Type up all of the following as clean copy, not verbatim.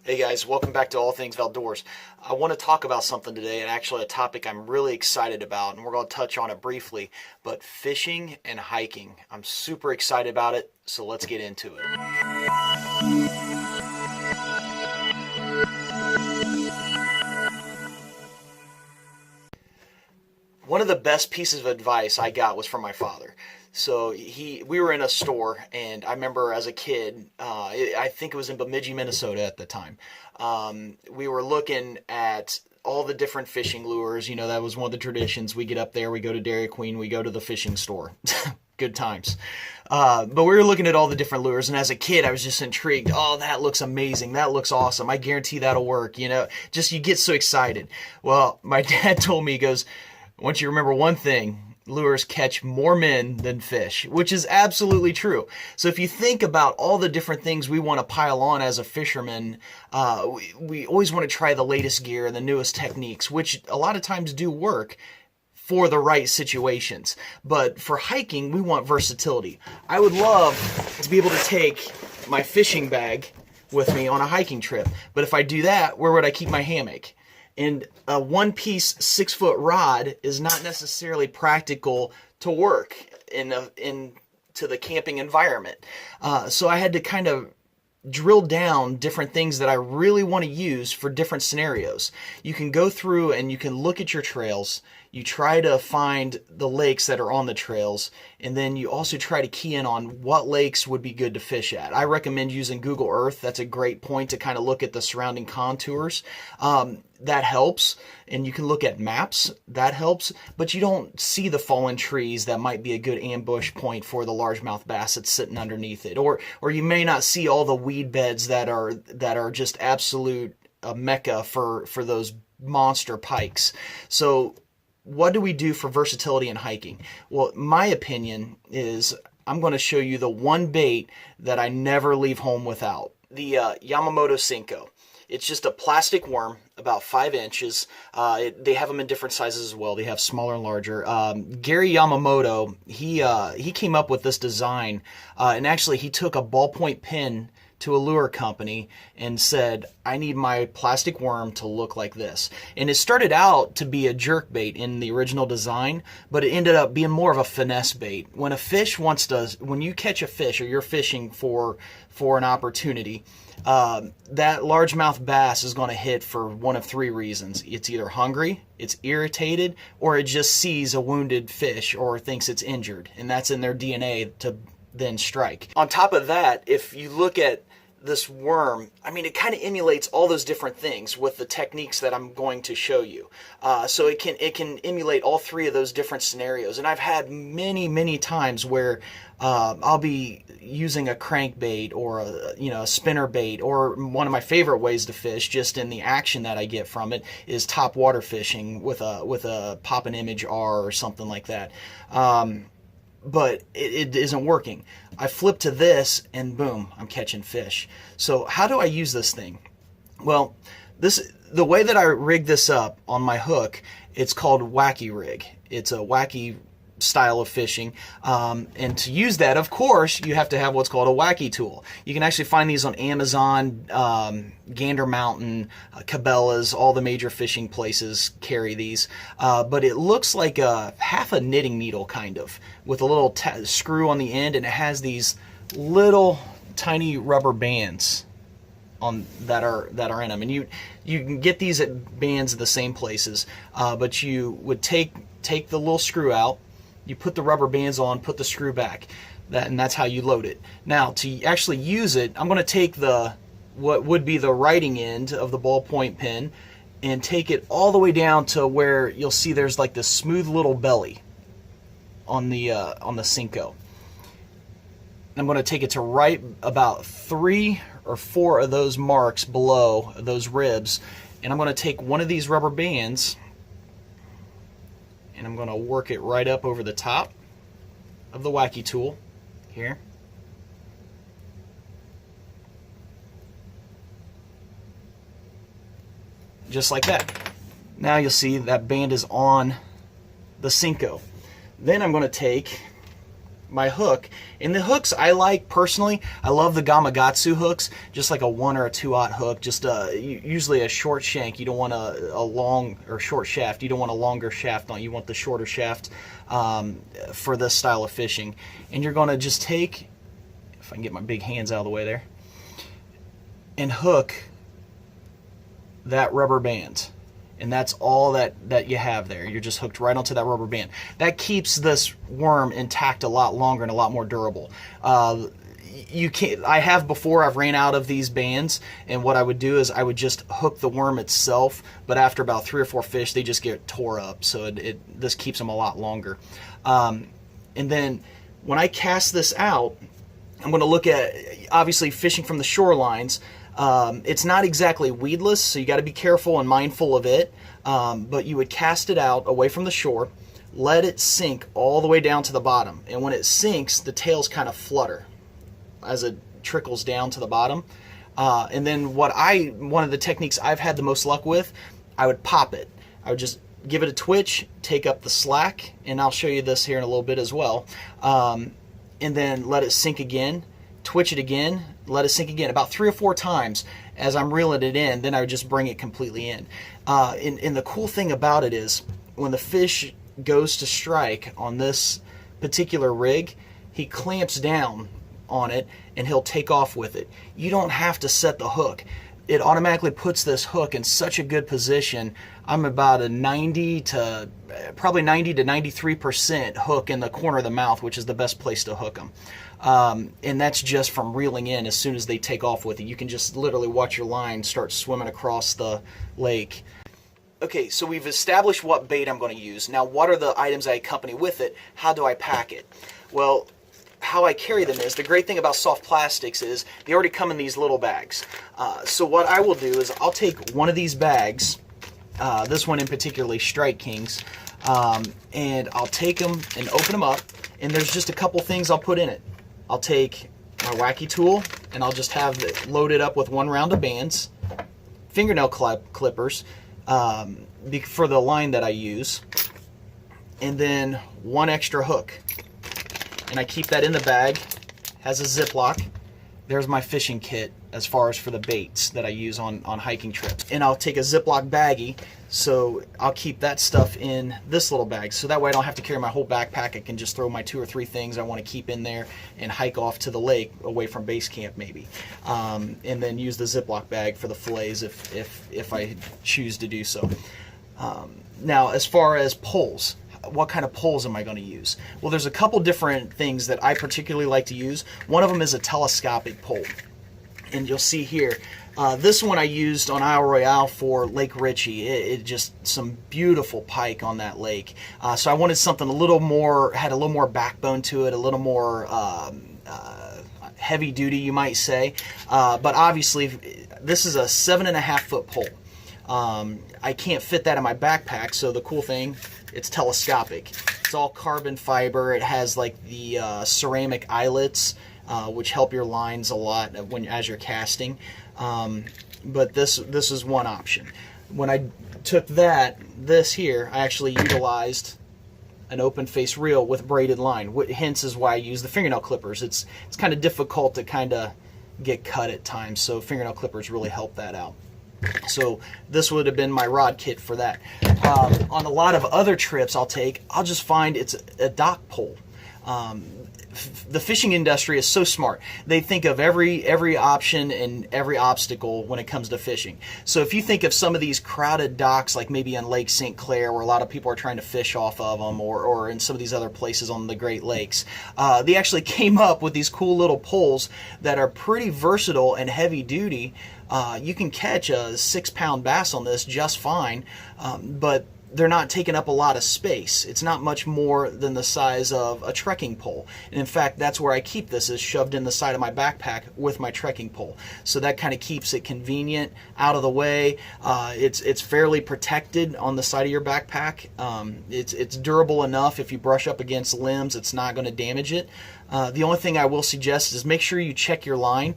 Hey guys, welcome back to All Things Outdoors. I want to talk about something today, and actually a topic I'm really excited about, and we're going to touch on it briefly, but fishing and hiking. I'm super excited about it, so let's get into it. One of the best pieces of advice I got was from my father. So we were in a store, and I remember as a kid, I think it was in Bemidji, Minnesota at the time. We were looking at all the different fishing lures. You know, that was one of the traditions. We get up there, we go to Dairy Queen, we go to the fishing store. Good times. But we were looking at all the different lures, and as a kid, I was just intrigued. Oh, that looks amazing. That looks awesome. I guarantee that'll work. You know, just you get so excited. Well, my dad told me, he goes, I want you to remember one thing: lures catch more men than fish, which is absolutely true. So if you think about all the different things we want to pile on as a fisherman, we always want to try the latest gear and the newest techniques, which a lot of times do work for the right situations. But for hiking, we want versatility. I would love to be able to take my fishing bag with me on a hiking trip. But if I do that, where would I keep my hammock? And a one-piece 6-foot rod is not necessarily practical to work into the camping environment. So I had to kind of drill down different things that I really want to use for different scenarios. You can go through and you can look at your trails. You try to find the lakes that are on the trails, and then you also try to key in on what lakes would be good to fish at. I recommend using Google Earth. That's a great point to kind of look at the surrounding contours. That helps, and you can look at maps. That helps, but you don't see the fallen trees that might be a good ambush point for the largemouth bass that's sitting underneath it, or you may not see all the weed beds that are just absolute mecca for those monster pikes. So what do we do for versatility in hiking? Well, my opinion is I'm going to show you the one bait that I never leave home without. The Yamamoto Senko. It's just a plastic worm, about 5 inches. They have them in different sizes as well. They have smaller and larger. Gary Yamamoto, he came up with this design, and actually he took a ballpoint pen to a lure company and said, I need my plastic worm to look like this. And it started out to be a jerk bait in the original design, but it ended up being more of a finesse bait. When you catch a fish, or you're fishing for an opportunity, that largemouth bass is going to hit for one of 3 reasons. It's either hungry, it's irritated, or it just sees a wounded fish or thinks it's injured, and that's in their DNA to then strike. On top of that, if you look at this worm, I mean, it kind of emulates all those different things with the techniques that I'm going to show you. So it can emulate all 3 of those different scenarios. And I've had many times where I'll be using a crankbait or a spinner bait, or one of my favorite ways to fish, just in the action that I get from it, is top water fishing with a pop and image R or something like that. But it isn't working. I flip to this and boom, I'm catching fish. So how do I use this thing? Well, the way that I rig this up on my hook, it's called Wacky Rig. It's a wacky style of fishing, and to use that, of course, you have to have what's called a Wacky Tool. You can actually find these on Amazon, Gander Mountain, Cabela's. All the major fishing places carry these, but it looks like half a knitting needle, kind of, with a little screw on the end, and it has these little tiny rubber bands that are in them, and you can get these at bands at the same places, but you would take the little screw out. You put the rubber bands on, put the screw back, and that's how you load it. Now, to actually use it, I'm going to take what would be the writing end of the ballpoint pen and take it all the way down to where you'll see there's like this smooth little belly on the Senko. I'm going to take it to right about 3 or 4 of those marks below those ribs, and I'm going to take one of these rubber bands, and I'm going to work it right up over the top of the Wacky Tool here. Just like that. Now you'll see that band is on the Senko. Then I'm going to take my hook. And the hooks I like personally, I love the Gamakatsu hooks, just like a 1 or a 2/0 hook, just usually a short shank. You don't want a long or short shaft. You don't want a longer shaft on. You want the shorter shaft for this style of fishing. And you're going to just take, if I can get my big hands out of the way there, and hook that rubber band. And that's all that you have there. You're just hooked right onto that rubber band. That keeps this worm intact a lot longer and a lot more durable. You can't. I have before. I've ran out of these bands, and what I would do is I would just hook the worm itself. But after about 3 or 4 fish, they just get tore up. So this keeps them a lot longer. And then when I cast this out, I'm going to look at, obviously, fishing from the shorelines. It's not exactly weedless, so you got to be careful and mindful of it. But you would cast it out away from the shore, let it sink all the way down to the bottom. And when it sinks, the tails kind of flutter as it trickles down to the bottom. And then one of the techniques I've had the most luck with, I would pop it. I would just give it a twitch, take up the slack, and I'll show you this here in a little bit as well. And then let it sink again, twitch it again, let it sink again about 3 or 4 times as I'm reeling it in. Then I would just bring it completely in. And the cool thing about it is when the fish goes to strike on this particular rig, he clamps down on it and he'll take off with it. You don't have to set the hook. It automatically puts this hook in such a good position. I'm about a 90 to 93% hook in the corner of the mouth, which is the best place to hook them. And that's just from reeling in as soon as they take off with it. You can just literally watch your line start swimming across the lake. Okay, so we've established what bait I'm going to use. Now, what are the items I accompany with it? How do I pack it? Well, how I carry them is, the great thing about soft plastics is they already come in these little bags. So what I will do is I'll take one of these bags, this one in particular, Strike Kings, and I'll take them and open them up, and there's just a couple things I'll put in it. I'll take my Wacky Tool, and I'll just have it loaded up with 1 round of bands, fingernail clippers for the line that I use, and then 1 extra hook. And I keep that in the bag, has a Ziploc. There's my fishing kit as far as for the baits that I use on hiking trips. And I'll take a Ziploc baggie, so I'll keep that stuff in this little bag. So that way I don't have to carry my whole backpack. I can just throw my 2 or 3 things I want to keep in there and hike off to the lake away from base camp maybe. And then use the Ziploc bag for the fillets if I choose to do so. Now, as far as poles, what kind of poles am I going to use? Well, there's a couple different things that I particularly like to use. One of them is a telescopic pole. And you'll see here, this one I used on Isle Royale for Lake Ritchie. It just some beautiful pike on that lake. So I wanted something had a little more backbone to it, a little more heavy duty, you might say. But obviously, this is a 7.5 foot pole. I can't fit that in my backpack, so the cool thing, it's telescopic. It's all carbon fiber. It has like the ceramic eyelets, which help your lines a lot as you're casting. But this is one option. When I took this here, I actually utilized an open face reel with braided line. Hence is why I use the fingernail clippers. It's kind of difficult to kind of get cut at times, so fingernail clippers really help that out. So this would have been my rod kit for that. On a lot of other trips I'll just find it's a dock pole. The fishing industry is so smart. They think of every option and every obstacle when it comes to fishing. So if you think of some of these crowded docks, like maybe on Lake St. Clair, where a lot of people are trying to fish off of them, or in some of these other places on the Great Lakes, they actually came up with these cool little poles that are pretty versatile and heavy duty. You can catch a 6-pound bass on this just fine, but they're not taking up a lot of space. It's not much more than the size of a trekking pole. And in fact, that's where I keep this, is shoved in the side of my backpack with my trekking pole. So that kind of keeps it convenient, out of the way. It's fairly protected on the side of your backpack. It's durable enough. If you brush up against limbs, it's not going to damage it. The only thing I will suggest is make sure you check your line.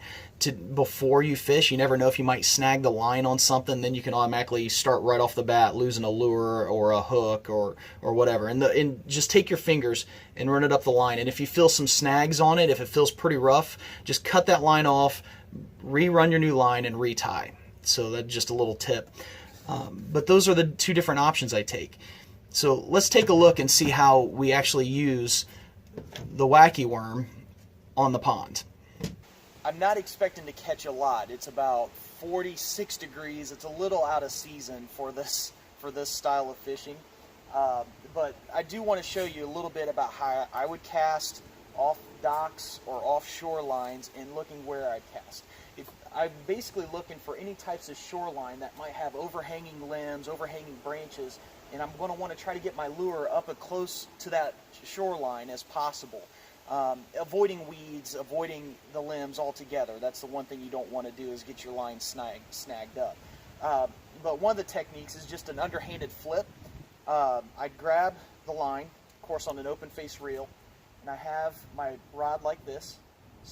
before you fish. You never know if you might snag the line on something, then you can automatically start right off the bat losing a lure or a hook or whatever. And just take your fingers and run it up the line. And if you feel some snags on it, if it feels pretty rough, just cut that line off, rerun your new line, and retie. So that's just a little tip. But those are the two different options I take. So let's take a look and see how we actually use the Wacky worm on the pond. I'm not expecting to catch a lot. It's about 46 degrees. It's a little out of season for this style of fishing. But I do want to show you a little bit about how I would cast off docks or offshore lines and looking where I'd cast. I'm basically looking for any types of shoreline that might have overhanging limbs, overhanging branches, and I'm going to want to try to get my lure up as close to that shoreline as possible. Avoiding weeds, avoiding the limbs altogether. That's the one thing you don't want to do, is get your line snagged up. But one of the techniques is just an underhanded flip. I grab the line, of course on an open face reel, and I have my rod like this,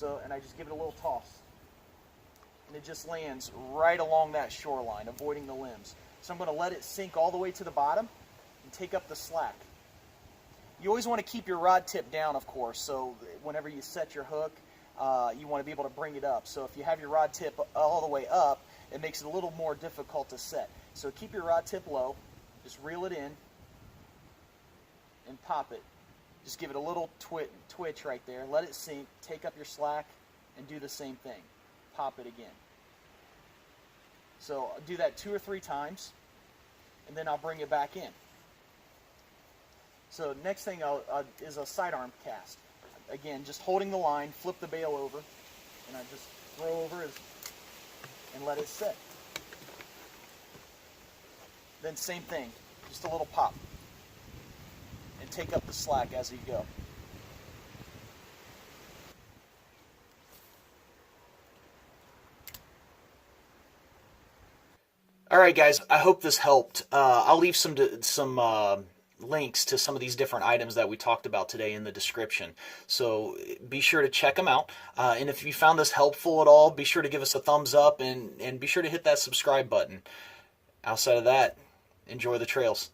and I just give it a little toss. And it just lands right along that shoreline, avoiding the limbs. So I'm going to let it sink all the way to the bottom and take up the slack. You always want to keep your rod tip down, of course, so whenever you set your hook, you want to be able to bring it up. So if you have your rod tip all the way up, it makes it a little more difficult to set. So keep your rod tip low, just reel it in, and pop it. Just give it a little twitch right there, let it sink, take up your slack, and do the same thing. Pop it again. So I'll do that 2 or 3 times, and then I'll bring it back in. So next thing is a sidearm cast. Again, just holding the line, flip the bail over, and I just throw over and let it sit. Then same thing, just a little pop, and take up the slack as you go. All right, guys, I hope this helped. I'll leave some links to some of these different items that we talked about today in the description. So be sure to check them out. And if you found this helpful at all, be sure to give us a thumbs up and be sure to hit that subscribe button. Outside of that, enjoy the trails.